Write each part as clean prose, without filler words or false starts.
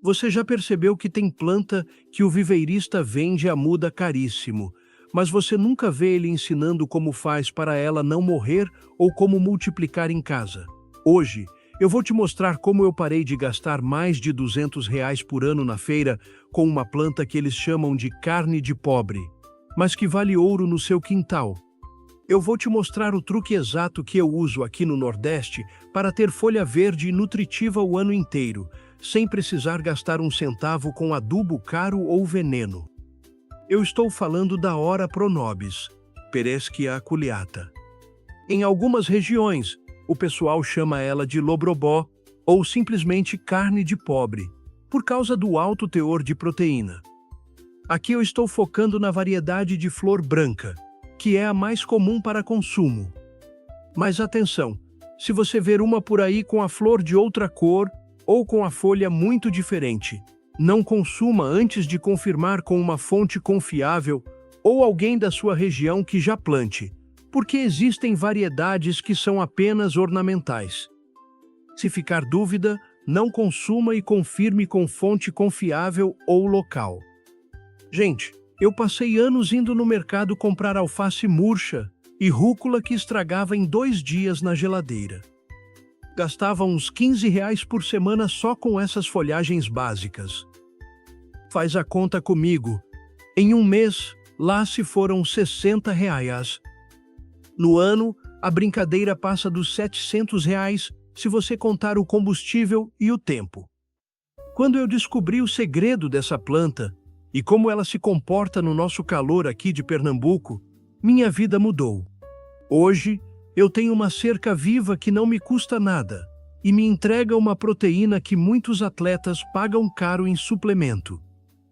Você já percebeu que tem planta que o viveirista vende a muda caríssimo, mas você nunca vê ele ensinando como faz para ela não morrer ou como multiplicar em casa? Hoje, eu vou te mostrar como eu parei de gastar mais de R$ 200 por ano na feira com uma planta que eles chamam de carne de pobre, mas que vale ouro no seu quintal. Eu vou te mostrar o truque exato que eu uso aqui no Nordeste para ter folha verde e nutritiva o ano inteiro, sem precisar gastar um centavo com adubo caro ou veneno. Eu estou falando da Ora Pronobis, Pereschia aculeata. Em algumas regiões, o pessoal chama ela de lobrobó ou simplesmente carne de pobre, por causa do alto teor de proteína. Aqui eu estou focando na variedade de flor branca, que é a mais comum para consumo. Mas atenção, se você ver uma por aí com a flor de outra cor ou com a folha muito diferente, não consuma antes de confirmar com uma fonte confiável ou alguém da sua região que já plante, porque existem variedades que são apenas ornamentais. Se ficar dúvida, não consuma e confirme com fonte confiável ou local. Gente, eu passei anos indo no mercado comprar alface murcha e rúcula que estragava em 2 dias na geladeira. Gastava uns R$ 15 por semana só com essas folhagens básicas. Faz a conta comigo. Em um mês, lá se foram R$ 60. No ano, a brincadeira passa dos R$ 700 se você contar o combustível e o tempo. Quando eu descobri o segredo dessa planta e como ela se comporta no nosso calor aqui de Pernambuco, minha vida mudou. Hoje, eu tenho uma cerca viva que não me custa nada e me entrega uma proteína que muitos atletas pagam caro em suplemento.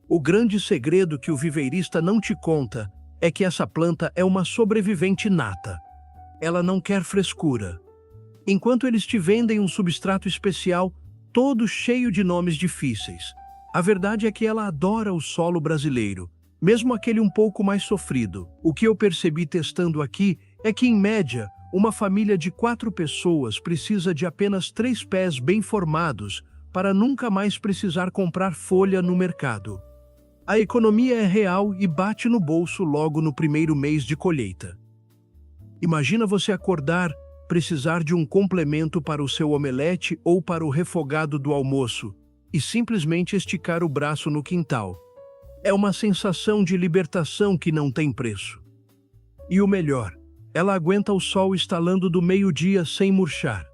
O grande segredo que o viveirista não te conta é que essa planta é uma sobrevivente nata. Ela não quer frescura. Enquanto eles te vendem um substrato especial, todo cheio de nomes difíceis, a verdade é que ela adora o solo brasileiro, mesmo aquele um pouco mais sofrido. O que eu percebi testando aqui é que, em média, uma família de 4 pessoas precisa de apenas 3 pés bem formados para nunca mais precisar comprar folha no mercado. A economia é real e bate no bolso logo no primeiro mês de colheita. Imagina você acordar, precisar de um complemento para o seu omelete ou para o refogado do almoço e simplesmente esticar o braço no quintal. É uma sensação de libertação que não tem preço. E o melhor, ela aguenta o sol estalando do meio-dia sem murchar.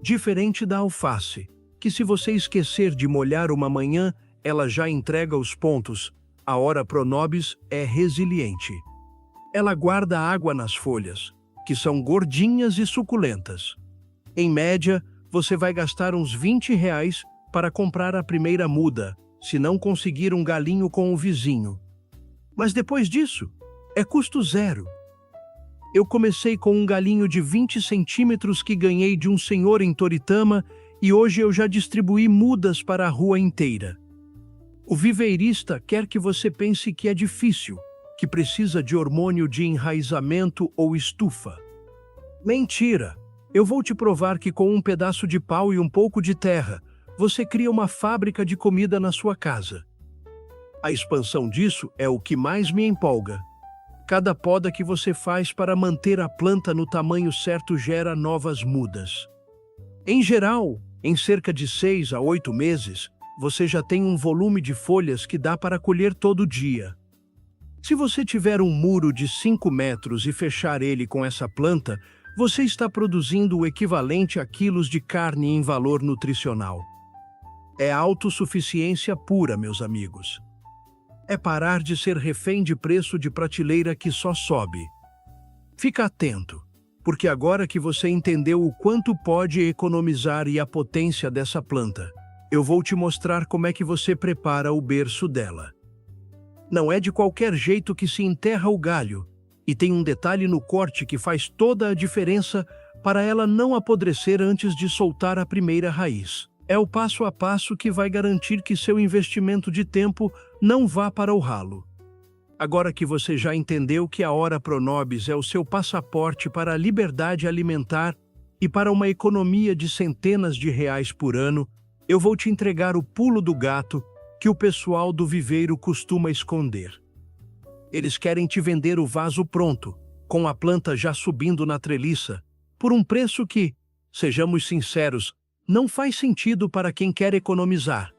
Diferente da alface, que se você esquecer de molhar uma manhã, ela já entrega os pontos. A Ora Pronobis é resiliente. Ela guarda água nas folhas, que são gordinhas e suculentas. Em média, você vai gastar uns R$ 20 para comprar a primeira muda, se não conseguir um galinho com o vizinho. Mas depois disso, é custo zero. Eu comecei com um galinho de 20 centímetros que ganhei de um senhor em Toritama e hoje eu já distribuí mudas para a rua inteira. O viveirista quer que você pense que é difícil, que precisa de hormônio de enraizamento ou estufa. Mentira! Eu vou te provar que com um pedaço de pau e um pouco de terra, você cria uma fábrica de comida na sua casa. A expansão disso é o que mais me empolga. Cada poda que você faz para manter a planta no tamanho certo gera novas mudas. Em geral, em cerca de 6 a 8 meses, você já tem um volume de folhas que dá para colher todo dia. Se você tiver um muro de 5 metros e fechar ele com essa planta, você está produzindo o equivalente a quilos de carne em valor nutricional. É autossuficiência pura, meus amigos. É parar de ser refém de preço de prateleira que só sobe. Fica atento, porque agora que você entendeu o quanto pode economizar e a potência dessa planta, eu vou te mostrar como é que você prepara o berço dela. Não é de qualquer jeito que se enterra o galho, e tem um detalhe no corte que faz toda a diferença para ela não apodrecer antes de soltar a primeira raiz. É o passo a passo que vai garantir que seu investimento de tempo não vá para o ralo. Agora que você já entendeu que a Ora Pronobis é o seu passaporte para a liberdade alimentar e para uma economia de centenas de reais por ano, Eu vou te entregar o pulo do gato que o pessoal do viveiro costuma esconder. Eles querem te vender o vaso pronto, com a planta já subindo na treliça, por um preço que, sejamos sinceros, não faz sentido para quem quer economizar.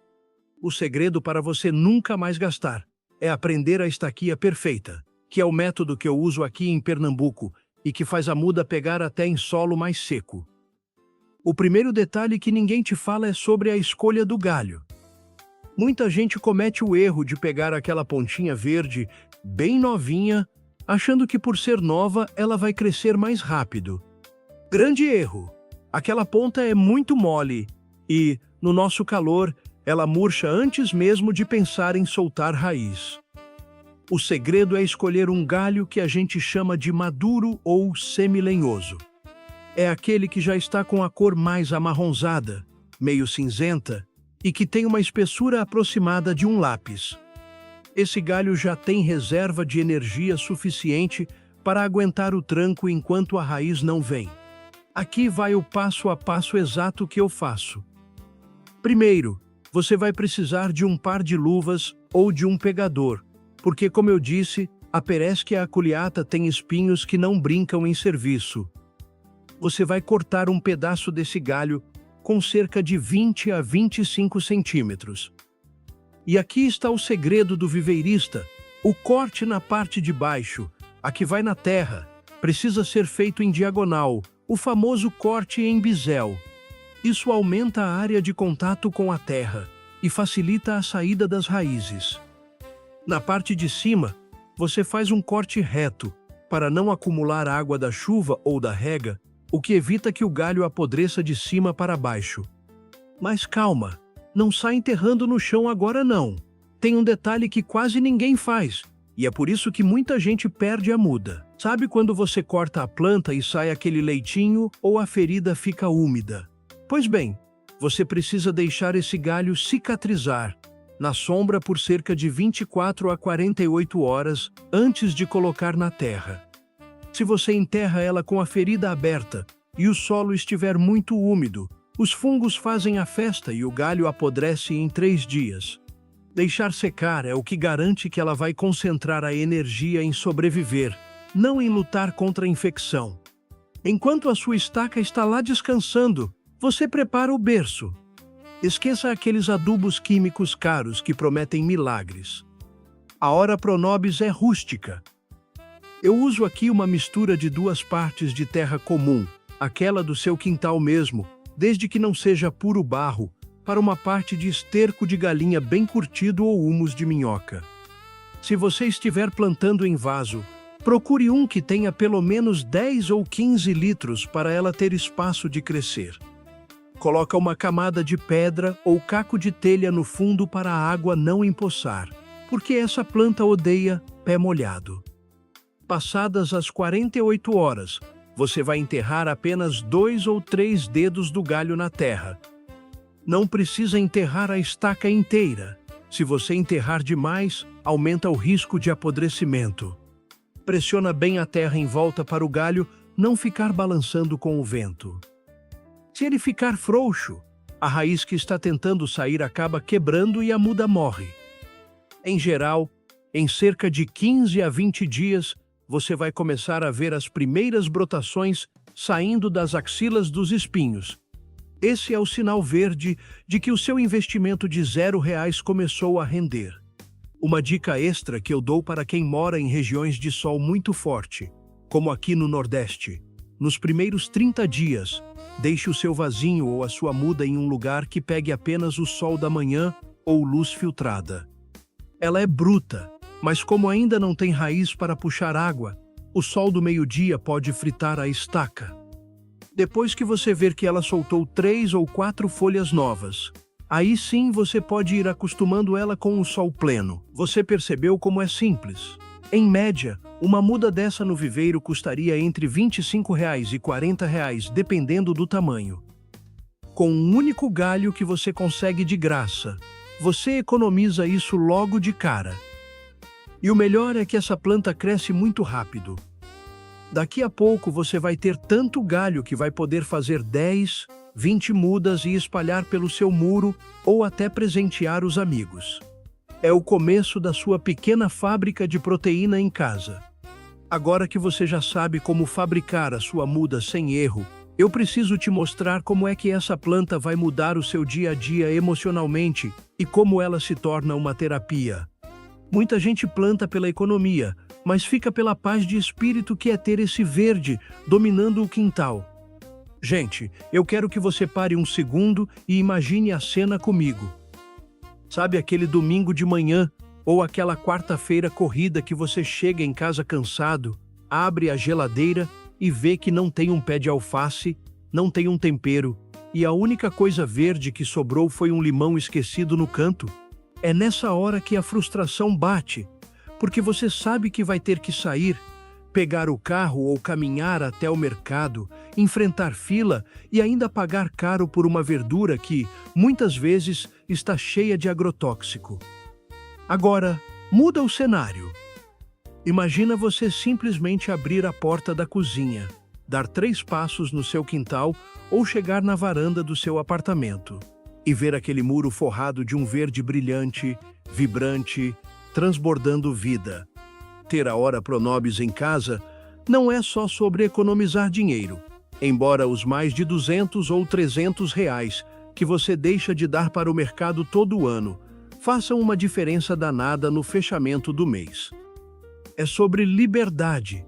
O segredo para você nunca mais gastar é aprender a estaquia perfeita, que é o método que eu uso aqui em Pernambuco e que faz a muda pegar até em solo mais seco. O primeiro detalhe que ninguém te fala é sobre a escolha do galho. Muita gente comete o erro de pegar aquela pontinha verde, bem novinha, achando que por ser nova ela vai crescer mais rápido. Grande erro! Aquela ponta é muito mole e, no nosso calor, ela murcha antes mesmo de pensar em soltar raiz. O segredo é escolher um galho que a gente chama de maduro ou semilenhoso. É aquele que já está com a cor mais amarronzada, meio cinzenta, e que tem uma espessura aproximada de um lápis. Esse galho já tem reserva de energia suficiente para aguentar o tranco enquanto a raiz não vem. Aqui vai o passo a passo exato que eu faço. Primeiro, você vai precisar de um par de luvas ou de um pegador, porque, como eu disse, a Pereschia aculeata tem espinhos que não brincam em serviço. Você vai cortar um pedaço desse galho com cerca de 20 a 25 centímetros. E aqui está o segredo do viveirista: o corte na parte de baixo, a que vai na terra, precisa ser feito em diagonal, o famoso corte em bisel. Isso aumenta a área de contato com a terra e facilita a saída das raízes. Na parte de cima, você faz um corte reto, para não acumular água da chuva ou da rega, o que evita que o galho apodreça de cima para baixo. Mas calma, não sai enterrando no chão agora não. Tem um detalhe que quase ninguém faz, e é por isso que muita gente perde a muda. Sabe quando você corta a planta e sai aquele leitinho ou a ferida fica úmida? Pois bem, você precisa deixar esse galho cicatrizar na sombra por cerca de 24 a 48 horas antes de colocar na terra. Se você enterra ela com a ferida aberta e o solo estiver muito úmido, os fungos fazem a festa e o galho apodrece em 3 dias. Deixar secar é o que garante que ela vai concentrar a energia em sobreviver, não em lutar contra a infecção. Enquanto a sua estaca está lá descansando, você prepara o berço. Esqueça aqueles adubos químicos caros que prometem milagres. A Ora Pro Nobis é rústica. Eu uso aqui uma mistura de 2 partes de terra comum, aquela do seu quintal mesmo, desde que não seja puro barro, para uma parte de esterco de galinha bem curtido ou humus de minhoca. Se você estiver plantando em vaso, procure um que tenha pelo menos 10 ou 15 litros para ela ter espaço de crescer. Coloca uma camada de pedra ou caco de telha no fundo para a água não empoçar, porque essa planta odeia pé molhado. Passadas as 48 horas, você vai enterrar apenas 2 ou 3 dedos do galho na terra. Não precisa enterrar a estaca inteira. Se você enterrar demais, aumenta o risco de apodrecimento. Pressiona bem a terra em volta para o galho não ficar balançando com o vento. Se ele ficar frouxo, a raiz que está tentando sair acaba quebrando e a muda morre. Em geral, em cerca de 15 a 20 dias, você vai começar a ver as primeiras brotações saindo das axilas dos espinhos. Esse é o sinal verde de que o seu investimento de R$ 0 começou a render. Uma dica extra que eu dou para quem mora em regiões de sol muito forte, como aqui no Nordeste. Nos primeiros 30 dias, deixe o seu vasinho ou a sua muda em um lugar que pegue apenas o sol da manhã ou luz filtrada. Ela é bruta, mas como ainda não tem raiz para puxar água, o sol do meio-dia pode fritar a estaca. Depois que você ver que ela soltou 3 ou 4 folhas novas, aí sim você pode ir acostumando ela com o sol pleno. Você percebeu como é simples? Em média, uma muda dessa no viveiro custaria entre R$ 25 e R$ 40, dependendo do tamanho. Com um único galho que você consegue de graça, você economiza isso logo de cara. E o melhor é que essa planta cresce muito rápido. Daqui a pouco você vai ter tanto galho que vai poder fazer 10, 20 mudas e espalhar pelo seu muro ou até presentear os amigos. É o começo da sua pequena fábrica de proteína em casa. Agora que você já sabe como fabricar a sua muda sem erro, eu preciso te mostrar como é que essa planta vai mudar o seu dia a dia emocionalmente e como ela se torna uma terapia. Muita gente planta pela economia, mas fica pela paz de espírito que é ter esse verde dominando o quintal. Gente, eu quero que você pare um segundo e imagine a cena comigo. Sabe aquele domingo de manhã ou aquela quarta-feira corrida que você chega em casa cansado, abre a geladeira e vê que não tem um pé de alface, não tem um tempero, e a única coisa verde que sobrou foi um limão esquecido no canto? É nessa hora que a frustração bate, porque você sabe que vai ter que sair, pegar o carro ou caminhar até o mercado, enfrentar fila e ainda pagar caro por uma verdura que, muitas vezes, está cheia de agrotóxico. Agora, muda o cenário. Imagina você simplesmente abrir a porta da cozinha, dar 3 passos no seu quintal ou chegar na varanda do seu apartamento e ver aquele muro forrado de um verde brilhante, vibrante, transbordando vida. Ter a Hora Pronobis em casa não é só sobre economizar dinheiro, embora os mais de 200 ou 300 reais que você deixa de dar para o mercado todo ano façam uma diferença danada no fechamento do mês. É sobre liberdade.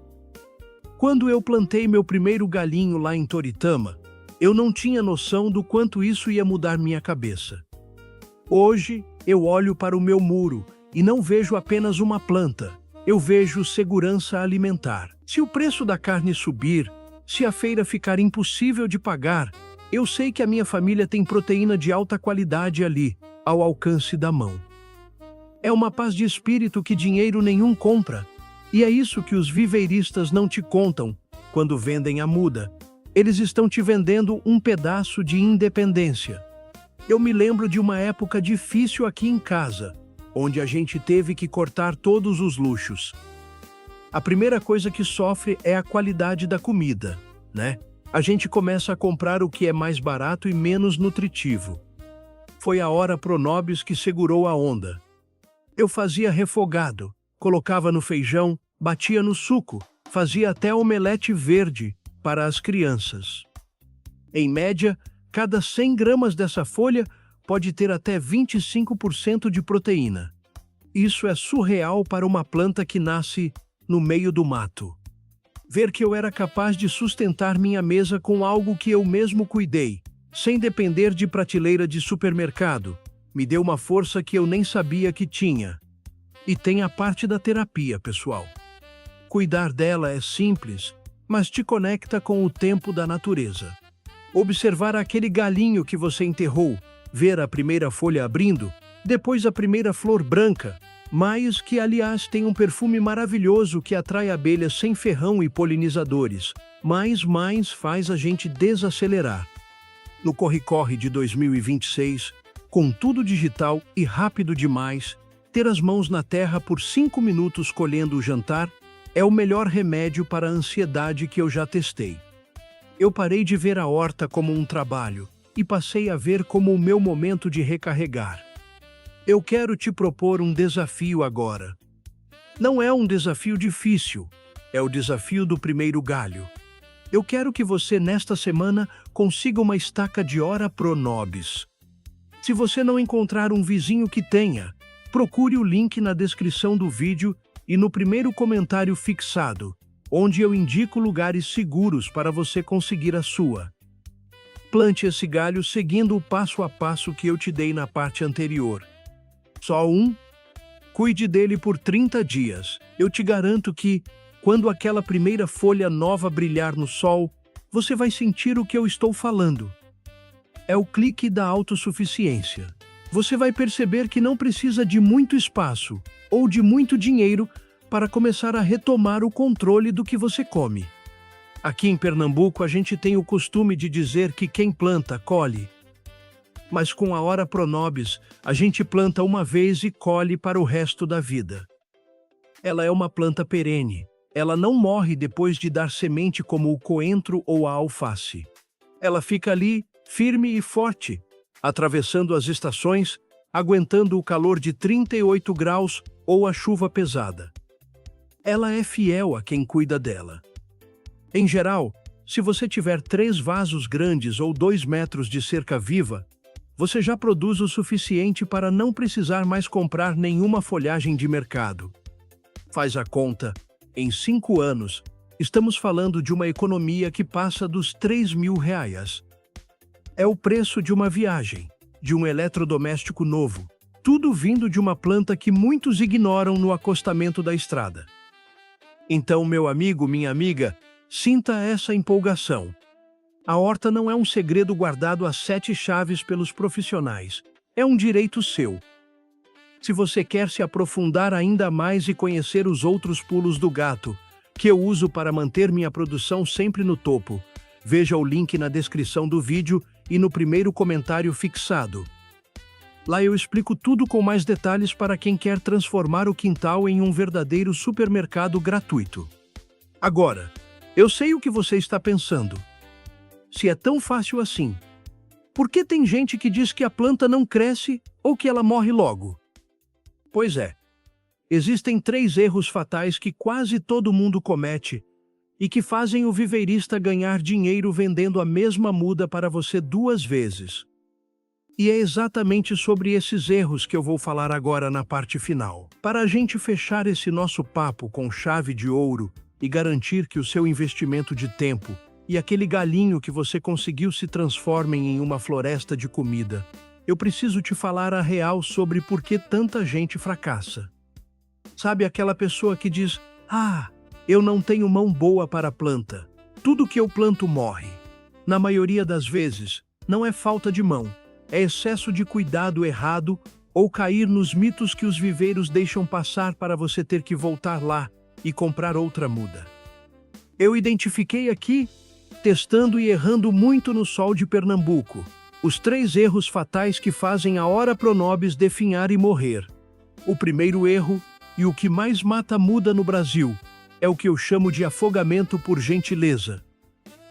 Quando eu plantei meu primeiro galinho lá em Toritama, eu não tinha noção do quanto isso ia mudar minha cabeça. Hoje, eu olho para o meu muro e não vejo apenas uma planta, eu vejo segurança alimentar. Se o preço da carne subir, se a feira ficar impossível de pagar, eu sei que a minha família tem proteína de alta qualidade ali, ao alcance da mão. É uma paz de espírito que dinheiro nenhum compra. E é isso que os viveiristas não te contam quando vendem a muda. Eles estão te vendendo um pedaço de independência. Eu me lembro de uma época difícil aqui em casa, onde a gente teve que cortar todos os luxos. A primeira coisa que sofre é a qualidade da comida, né? A gente começa a comprar o que é mais barato e menos nutritivo. Foi a Hora Pronobis que segurou a onda. Eu fazia refogado, colocava no feijão, batia no suco, fazia até omelete verde para as crianças. Em média, cada 100 gramas dessa folha pode ter até 25% de proteína. Isso é surreal para uma planta que nasce no meio do mato. Ver que eu era capaz de sustentar minha mesa com algo que eu mesmo cuidei, sem depender de prateleira de supermercado, me deu uma força que eu nem sabia que tinha. E tem a parte da terapia, pessoal. Cuidar dela é simples, mas te conecta com o tempo da natureza. Observar aquele galinho que você enterrou, ver a primeira folha abrindo, depois a primeira flor branca, mas que, aliás, tem um perfume maravilhoso que atrai abelhas sem ferrão e polinizadores, mas mais faz a gente desacelerar. No corre-corre de 2026, com tudo digital e rápido demais, ter as mãos na terra por 5 minutos colhendo o jantar é o melhor remédio para a ansiedade que eu já testei. Eu parei de ver a horta como um trabalho e passei a ver como o meu momento de recarregar. Eu quero te propor um desafio agora. Não é um desafio difícil, é o desafio do primeiro galho. Eu quero que você, nesta semana, consiga uma estaca de Hora Pronobis. Se você não encontrar um vizinho que tenha, procure o link na descrição do vídeo e no primeiro comentário fixado, onde eu indico lugares seguros para você conseguir a sua. Plante esse galho seguindo o passo a passo que eu te dei na parte anterior. Só um? Cuide dele por 30 dias. Eu te garanto que, quando aquela primeira folha nova brilhar no sol, você vai sentir o que eu estou falando. É o clique da autossuficiência. Você vai perceber que não precisa de muito espaço ou de muito dinheiro para começar a retomar o controle do que você come. Aqui em Pernambuco, a gente tem o costume de dizer que quem planta, colhe. Mas com a Hora Pronobis, a gente planta uma vez e colhe para o resto da vida. Ela é uma planta perene. Ela não morre depois de dar semente como o coentro ou a alface. Ela fica ali, firme e forte, atravessando as estações, aguentando o calor de 38 graus ou a chuva pesada. Ela é fiel a quem cuida dela. Em geral, se você tiver 3 vasos grandes ou 2 metros de cerca viva, você já produz o suficiente para não precisar mais comprar nenhuma folhagem de mercado. Faz a conta, em 5 anos, estamos falando de uma economia que passa dos R$ 3.000. É o preço de uma viagem, de um eletrodoméstico novo, tudo vindo de uma planta que muitos ignoram no acostamento da estrada. Então, meu amigo, minha amiga, sinta essa empolgação. A horta não é um segredo guardado a 7 chaves pelos profissionais. É um direito seu. Se você quer se aprofundar ainda mais e conhecer os outros pulos do gato, que eu uso para manter minha produção sempre no topo, veja o link na descrição do vídeo e no primeiro comentário fixado. Lá eu explico tudo com mais detalhes para quem quer transformar o quintal em um verdadeiro supermercado gratuito. Agora, eu sei o que você está pensando. Se é tão fácil assim, por que tem gente que diz que a planta não cresce ou que ela morre logo? Pois é, existem 3 erros fatais que quase todo mundo comete e que fazem o viveirista ganhar dinheiro vendendo a mesma muda para você 2 vezes. E é exatamente sobre esses erros que eu vou falar agora na parte final. Para a gente fechar esse nosso papo com chave de ouro e garantir que o seu investimento de tempo e aquele galinho que você conseguiu se transformem em uma floresta de comida, eu preciso te falar a real sobre por que tanta gente fracassa. Sabe aquela pessoa que diz, eu não tenho mão boa para a planta. Tudo que eu planto morre. Na maioria das vezes, não é falta de mão, é excesso de cuidado errado ou cair nos mitos que os viveiros deixam passar para você ter que voltar lá e comprar outra muda. Eu identifiquei aqui, testando e errando muito no sol de Pernambuco, os 3 erros fatais que fazem a Ora Pronobis definhar e morrer. O primeiro erro, e o que mais mata muda no Brasil, é o que eu chamo de afogamento por gentileza.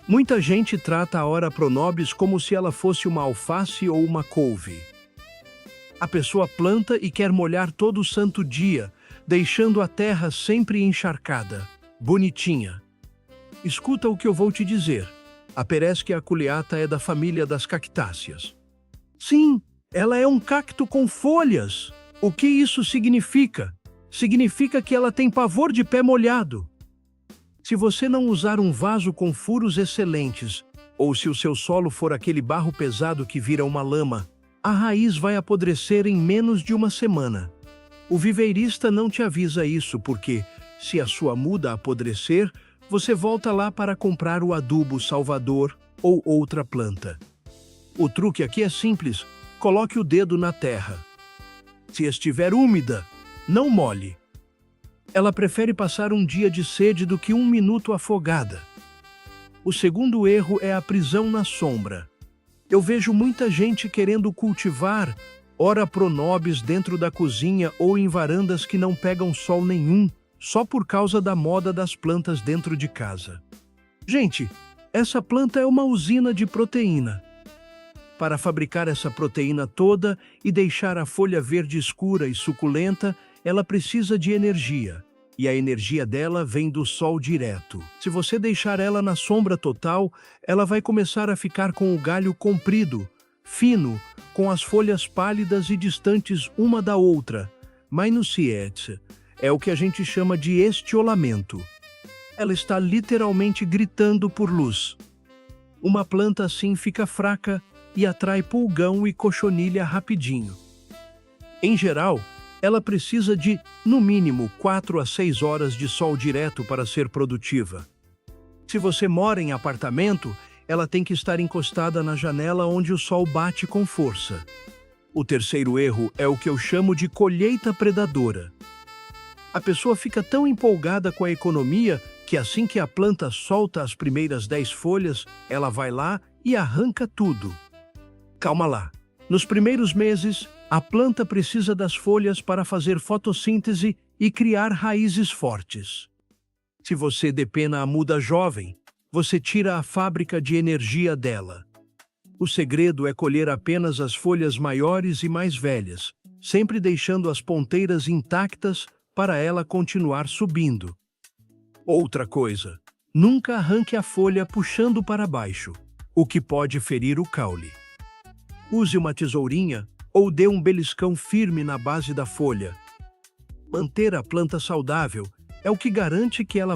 Muita gente trata a Ora Pronobis como se ela fosse uma alface ou uma couve. A pessoa planta e quer molhar todo santo dia, deixando a terra sempre encharcada, bonitinha. Escuta o que eu vou te dizer. A Pereskia aculeata é da família das cactáceas. Sim, ela é um cacto com folhas. O que isso significa? Significa que ela tem pavor de pé molhado. Se você não usar um vaso com furos excelentes, ou se o seu solo for aquele barro pesado que vira uma lama, a raiz vai apodrecer em menos de uma semana. O viveirista não te avisa isso porque, se a sua muda apodrecer, você volta lá para comprar o adubo Salvador ou outra planta. O truque aqui é simples, coloque o dedo na terra. Se estiver úmida, não molhe. Ela prefere passar um dia de sede do que 1 minuto afogada. O segundo erro é a prisão na sombra. Eu vejo muita gente querendo cultivar Ora Pronobis dentro da cozinha ou em varandas que não pegam sol nenhum, só por causa da moda das plantas dentro de casa. Gente, essa planta é uma usina de proteína. Para fabricar essa proteína toda e deixar a folha verde escura e suculenta, ela precisa de energia. E a energia dela vem do sol direto. Se você deixar ela na sombra total, ela vai começar a ficar com o galho comprido, fino, com as folhas pálidas e distantes uma da outra. Minuciete. É o que a gente chama de estiolamento. Ela está literalmente gritando por luz. Uma planta assim fica fraca e atrai pulgão e cochonilha rapidinho. Em geral, ela precisa de, no mínimo, 4 a 6 horas de sol direto para ser produtiva. Se você mora em apartamento, ela tem que estar encostada na janela onde o sol bate com força. O terceiro erro é o que eu chamo de colheita predadora. A pessoa fica tão empolgada com a economia que assim que a planta solta as primeiras 10 folhas, ela vai lá e arranca tudo. Calma lá. Nos primeiros meses, a planta precisa das folhas para fazer fotossíntese e criar raízes fortes. Se você depena a muda jovem, você tira a fábrica de energia dela. O segredo é colher apenas as folhas maiores e mais velhas, sempre deixando as ponteiras intactas para ela continuar subindo. Outra coisa, nunca arranque a folha puxando para baixo, o que pode ferir o caule. Use uma tesourinha ou dê um beliscão firme na base da folha. Manter a planta saudável é o que garante que ela